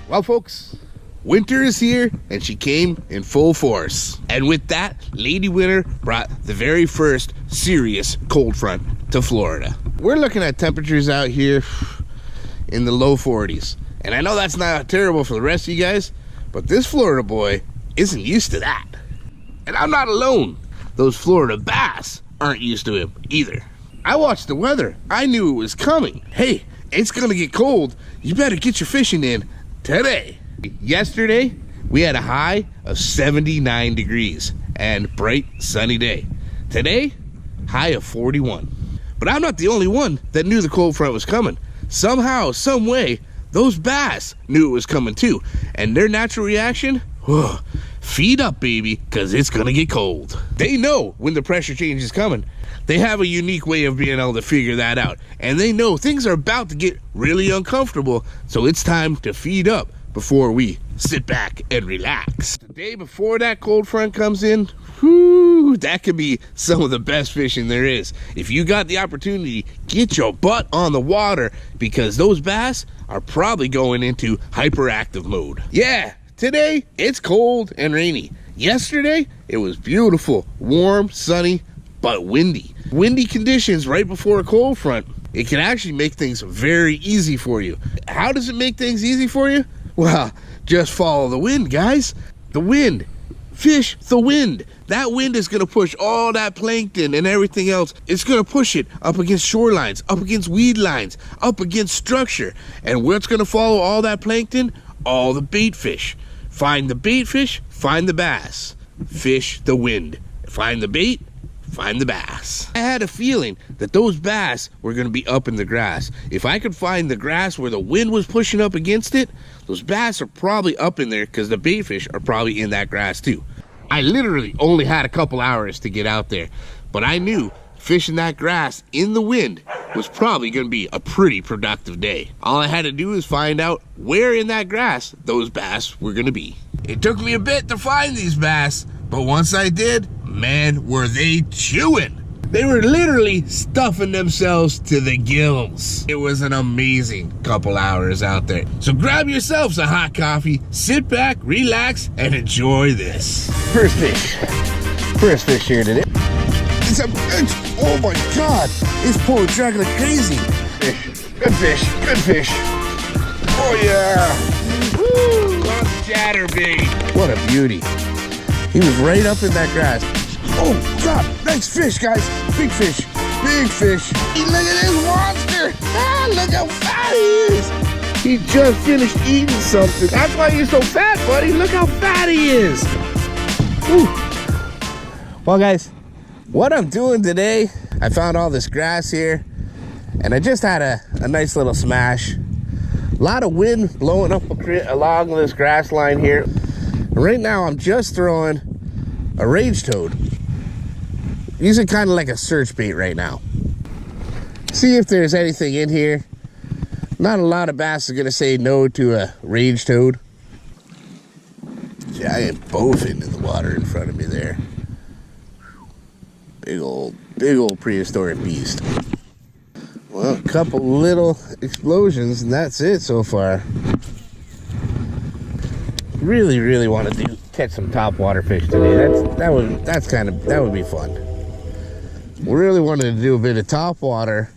Well, folks, winter is here, and she came in full force. And with that, Lady Winter brought the very first serious cold front to Florida. We're looking at temperatures out here in the low 40s. And I know that's not terrible for the rest of you guys, but this Florida boy isn't used to that. And I'm not alone. Those Florida bass aren't used to him either. I watched the weather. I knew it was coming. Hey, it's gonna get cold. You better get your fishing in today. Yesterday, we had a high of 79 degrees and bright sunny day. Today, high of 41. But I'm not the only one that knew the cold front was coming. Somehow, some way, those bass knew it was coming too. And their natural reaction, feed up, baby, because it's gonna get cold. They know when the pressure change is coming. They have a unique way of being able to figure that out. And they know things are about to get really uncomfortable, so it's time to feed up before we sit back and relax. The day before that cold front comes in, whoo, that could be some of the best fishing there is. If you got the opportunity, get your butt on the water, because those bass are probably going into hyperactive mode. Yeah, today it's cold and rainy. Yesterday, it was beautiful, warm, sunny, but windy. Windy conditions right before a cold front, it can actually make things very easy for you. How does it make things easy for you? Well, just follow the wind, guys. The wind. Fish the wind. That wind is gonna push all that plankton and everything else. It's gonna push it up against shorelines, up against weed lines, up against structure. And what's gonna follow all that plankton? All the bait fish. Find the bait fish, find the bass. Fish the wind. Find the bait, find the bass. I had a feeling that those bass were gonna be up in the grass. If I could find the grass where the wind was pushing up against it, those bass are probably up in there, because the bait fish are probably in that grass too. I literally only had a couple hours to get out there, but I knew fishing that grass in the wind was probably gonna be a pretty productive day. All I had to do was find out where in that grass those bass were gonna be. It took me a bit to find these bass, but once I did, man, were they chewing. They were literally stuffing themselves to the gills. It was an amazing couple hours out there. So grab yourselves a hot coffee, sit back, relax, and enjoy this. First fish here today. Oh my God, it's pulling dragging like crazy. Good fish. Oh yeah. Woo, on chatterbait. What a beauty. He was right up in that grass. Oh God, nice fish, guys. Big fish. Hey, look at this monster. Ah, look how fat he is. He just finished eating something. That's why he's so fat, buddy. Look how fat he is. Whew. Well, guys, what I'm doing today, I found all this grass here, and I just had a nice little smash. A lot of wind blowing up along this grass line here. Right now, I'm just throwing a rage toad. Using kind of like a search bait right now. See if there's anything in here. Not a lot of bass are gonna say no to a rage toad. Giant bowfin in the water in front of me there. Big old prehistoric beast. Well, a couple little explosions and that's it so far. Really want to catch some topwater fish today. That would be fun. We really wanted to do a bit of topwater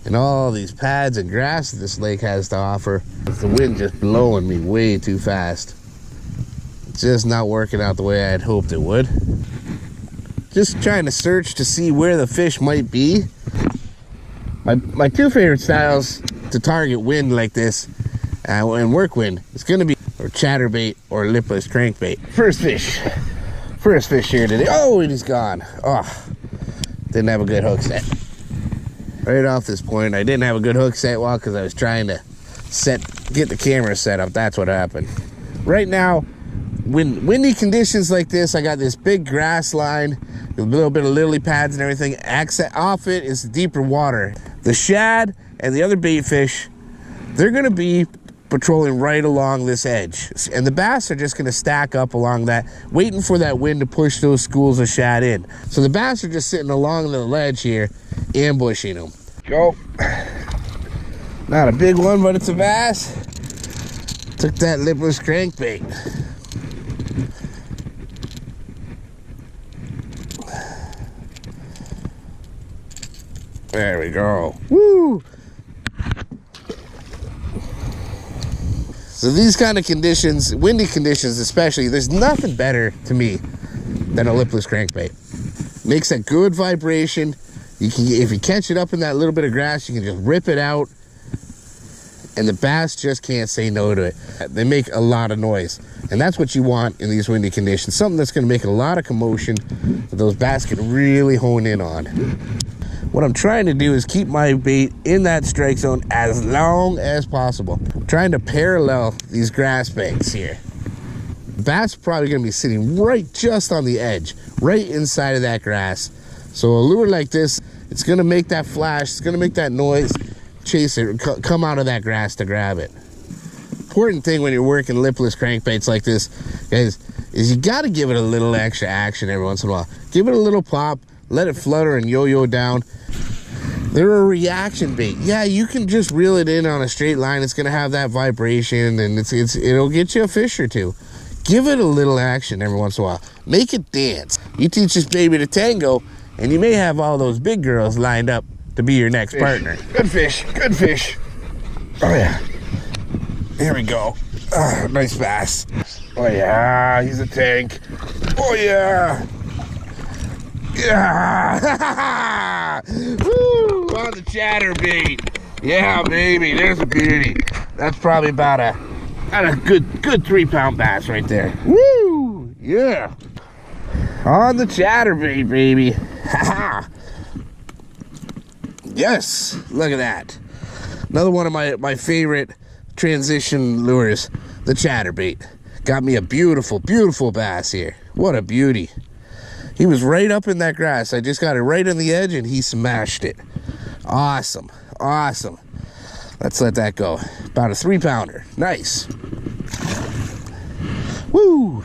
and all these pads and grass that this lake has to offer. The wind just blowing me way too fast. It's just not working out the way I had hoped it would. Just trying to search to see where the fish might be. My two favorite styles to target wind like this and work wind, it's gonna be or chatterbait or lipless crankbait. First fish here today. Oh, and he's gone. Oh, didn't have a good hook set. Right off this point, I didn't have a good hook set because I was trying to get the camera set up. That's what happened. Right now, when windy conditions like this, I got this big grass line, a little bit of lily pads and everything. Accent off it is deeper water. The shad and the other bait fish, they're gonna be patrolling right along this edge. And the bass are just gonna stack up along that, waiting for that wind to push those schools of shad in. So the bass are just sitting along the ledge here, ambushing them. Go. Not a big one, but it's a bass. Took that lipless crankbait. There we go. Woo! So these kind of conditions, windy conditions especially, there's nothing better to me than a lipless crankbait. Makes a good vibration. You can, if you catch it up in that little bit of grass, you can just rip it out, and the bass just can't say no to it. They make a lot of noise, and that's what you want in these windy conditions. Something that's going to make a lot of commotion that those bass can really hone in on. What I'm trying to do is keep my bait in that strike zone as long as possible. I'm trying to parallel these grass banks here. Bass are probably going to be sitting right just on the edge, right inside of that grass. So a lure like this, it's going to make that flash, it's going to make that noise, chase it, come out of that grass to grab it. Important thing when you're working lipless crankbaits like this, guys, is you got to give it a little extra action every once in a while. Give it a little pop, let it flutter and yo-yo down. They're a reaction bait. Yeah, you can just reel it in on a straight line. It's going to have that vibration, and it'll get you a fish or two. Give it a little action every once in a while. Make it dance. You teach this baby to tango, and you may have all those big girls lined up to be your next partner. Good fish. Good fish. Oh, yeah. Here we go. Oh, nice bass. Oh, yeah. He's a tank. Oh, yeah. Yeah! Woo! On the chatterbait. Yeah, baby, there's a beauty. That's probably about a good 3-pound bass right there. Woo! Yeah. On the chatterbait, baby. Ha! Yes, look at that. Another one of my favorite transition lures, the chatterbait. Got me a beautiful, beautiful bass here. What a beauty. He was right up in that grass. I just got it right on the edge and he smashed it. Awesome. Awesome. Let's let that go. About a 3-pounder. Nice. Woo!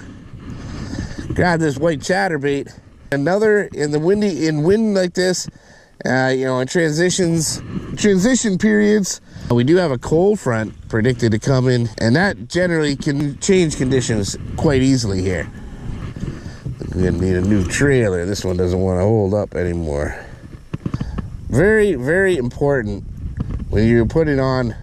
Grab this white chatterbait. Another in wind like this, you know, in transition periods, we do have a cold front predicted to come in, and that generally can change conditions quite easily here. We're gonna need a new trailer. This one doesn't want to hold up anymore. Very, very important when you're putting on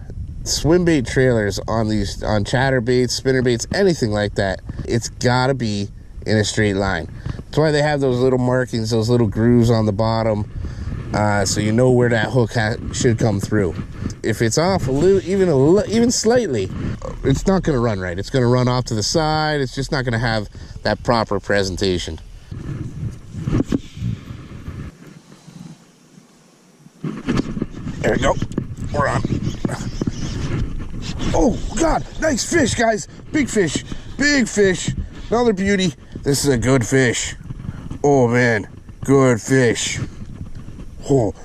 swim bait trailers on chatterbaits, spinnerbaits, anything like that. It's gotta be in a straight line. That's why they have those little markings, those little grooves on the bottom, so you know where that hook should come through. If it's off a little, even slightly, it's not going to run right. It's going to run off to the side. It's just not going to have that proper presentation. There we go. We're on. Oh, God. Nice fish, guys. Big fish. Big fish. Another beauty. This is a good fish. Oh, man. Good fish. Oh,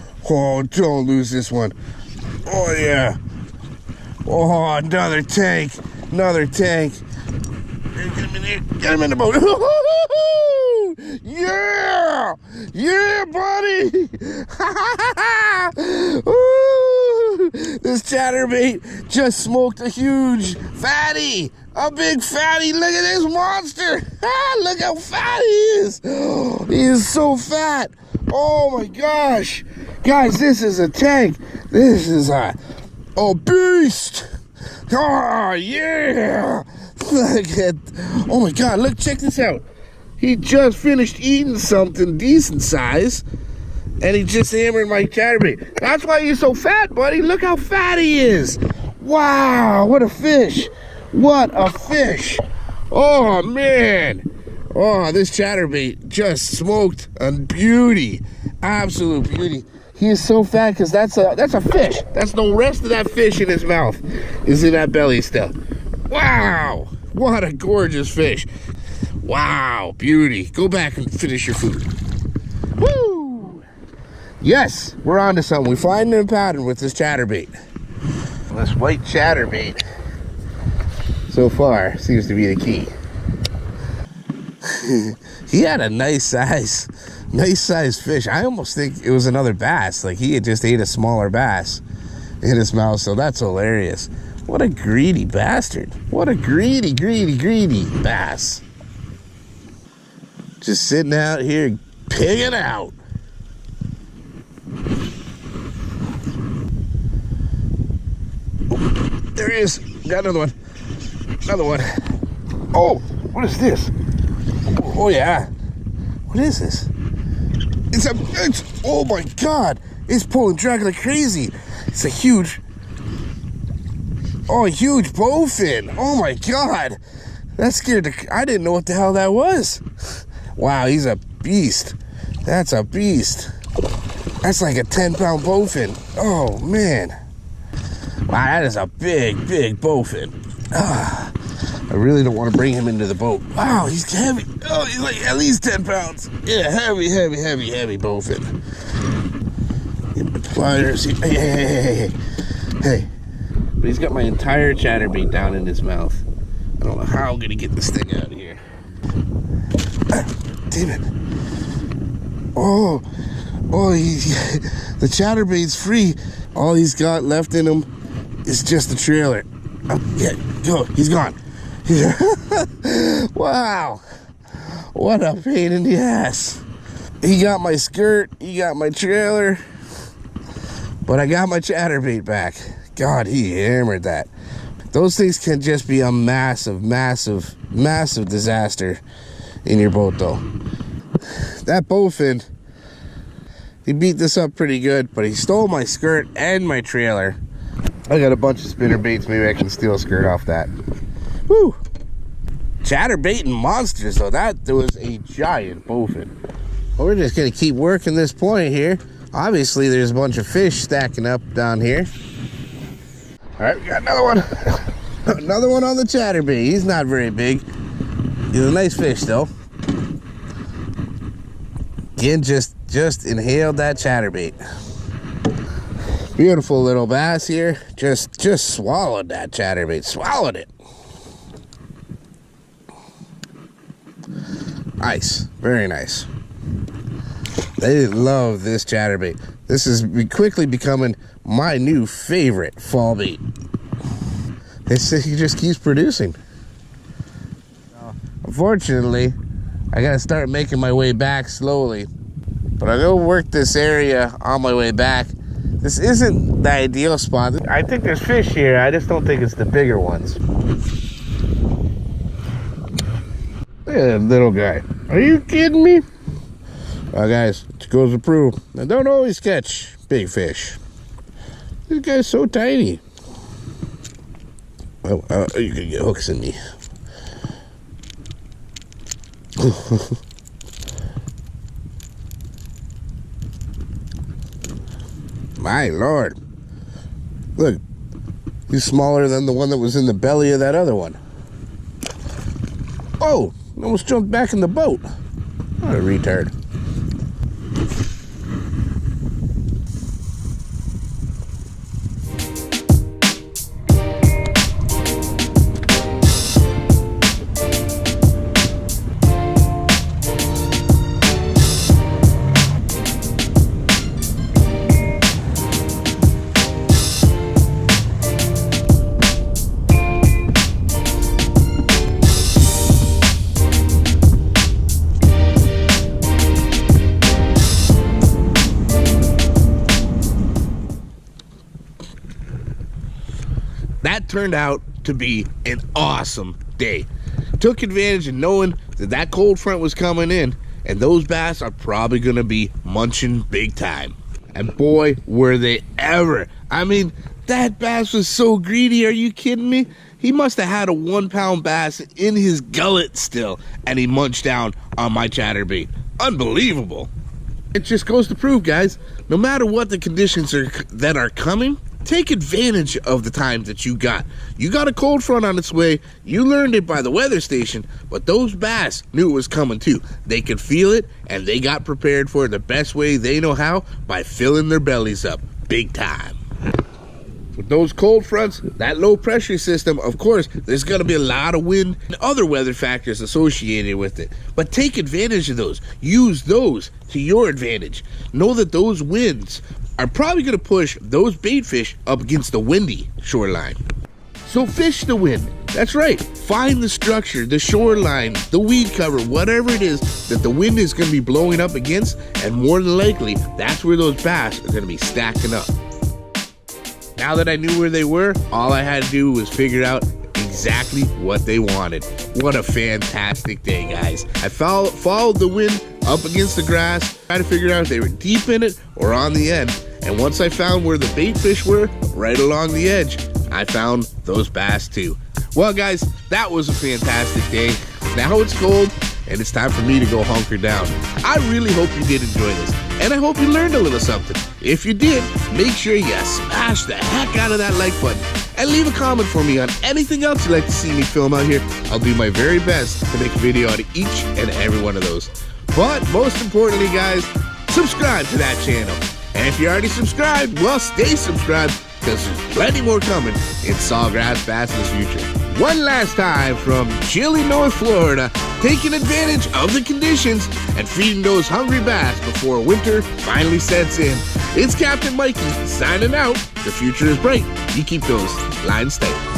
don't lose this one. Oh, yeah. Oh, another tank. Another tank. Get him in here. Get him in the boat. Yeah. Yeah, buddy. This chatterbait just smoked a huge fatty. A big fatty. Look at this monster. Look how fat he is. He is so fat. Oh, my gosh. Guys, this is a tank. This is a beast. Oh, yeah. Look at, oh my God, look, check this out. He just finished eating something decent size, and he just hammered my chatterbait. That's why he's so fat, buddy. Look how fat he is. Wow, what a fish. What a fish. Oh, man. Oh, this chatterbait just smoked a beauty. Absolute beauty. He is so fat because that's a fish. That's the rest of that fish in his mouth is in that belly still. Wow, what a gorgeous fish. Wow, beauty. Go back and finish your food. Woo! Yes, we're on to something. We're finding a pattern with this chatterbait. This white chatterbait so far seems to be the key. He had a nice size fish. I almost think it was another bass. Like he had just ate a smaller bass in his mouth, so that's hilarious. What a greedy bastard. What a greedy bass. Just sitting out here pigging out. Oh, there he is. Got another one. Another one. Oh, what is this? Oh yeah. What is this? It's oh my God. It's pulling drag like crazy. It's a huge bowfin. Oh my God. That scared I didn't know what the hell that was. Wow, he's a beast. That's a beast. That's like a 10-pound bowfin. Oh man. Wow, that is a big bowfin. I really don't want to bring him into the boat. Wow, he's heavy. Oh, he's like at least 10 pounds. Yeah, heavy bowfin. Get my pliers. Hey. But he's got my entire chatterbait down in his mouth. I don't know how I'm going to get this thing out of here. Damn it. Oh, the chatterbait's free. All he's got left in him is just the trailer. Yeah, go. He's gone. Wow. What a pain in the ass. He got my skirt. He got my trailer. But I got my chatterbait back. God, he hammered that. Those things can just be a massive disaster in your boat, though. That bowfin, he beat this up pretty good, but he stole my skirt and my trailer. I got a bunch of spinner baits. Maybe I can steal a skirt off that. Woo! Chatterbaiting monsters, though. That was a giant bowfin. Well, we're just gonna keep working this point here. Obviously, there's a bunch of fish stacking up down here. All right, we got another one. Another one on the chatterbait. He's not very big. He's a nice fish, though. Again, just inhaled that chatterbait. Beautiful little bass here. Just swallowed that chatterbait. Swallowed it. Nice. Very nice. They love this chatterbait. This is quickly becoming my new favorite fall bait. He just keeps producing. Unfortunately, I gotta start making my way back slowly. But I go work this area on my way back. This isn't the ideal spot. I think there's fish here. I just don't think it's the bigger ones. Look at that little guy. Are you kidding me? Well, guys, it goes to prove I don't always catch big fish. This guy's so tiny. Oh, you can get hooks in me. My Lord. Look, he's smaller than the one that was in the belly of that other one. Oh, almost jumped back in the boat. What a retard. That turned out to be an awesome day. Took advantage of knowing that cold front was coming in, and those bass are probably going to be munching big time. And boy, were they ever. I mean, that bass was so greedy. Are you kidding me? He must have had a 1-pound bass in his gullet still, and he munched down on my chatterbait. Unbelievable. It just goes to prove, guys, no matter what the conditions that are coming, take advantage of the time that you got. You got a cold front on its way. You learned it by the weather station, but those bass knew it was coming too. They could feel it, and they got prepared for it the best way they know how, by filling their bellies up big time. With those cold fronts, that low pressure system, of course, there's going to be a lot of wind and other weather factors associated with it. But take advantage of those. Use those to your advantage. Know that those winds are probably going to push those bait fish up against the windy shoreline. So fish the wind. That's right. Find the structure, the shoreline, the weed cover, whatever it is that the wind is going to be blowing up against, and more than likely, that's where those bass are going to be stacking up. Now that I knew where they were, all I had to do was figure out exactly what they wanted. What a fantastic day, guys. I followed the wind up against the grass, trying to figure out if they were deep in it or on the end. And once I found where the bait fish were, right along the edge, I found those bass too. Well, guys, that was a fantastic day. Now it's cold, and it's time for me to go hunker down. I really hope you did enjoy this, and I hope you learned a little something. If you did, make sure you smash the heck out of that like button, and leave a comment for me on anything else you'd like to see me film out here. I'll do my very best to make a video out of each and every one of those. But most importantly, guys, subscribe to that channel. And if you're already subscribed, well, stay subscribed, because there's plenty more coming in Sawgrass Bass's future. One last time from chilly North Florida, taking advantage of the conditions and feeding those hungry bass before winter finally sets in. It's Captain Mikey signing out. The future is bright. You keep those lines tight.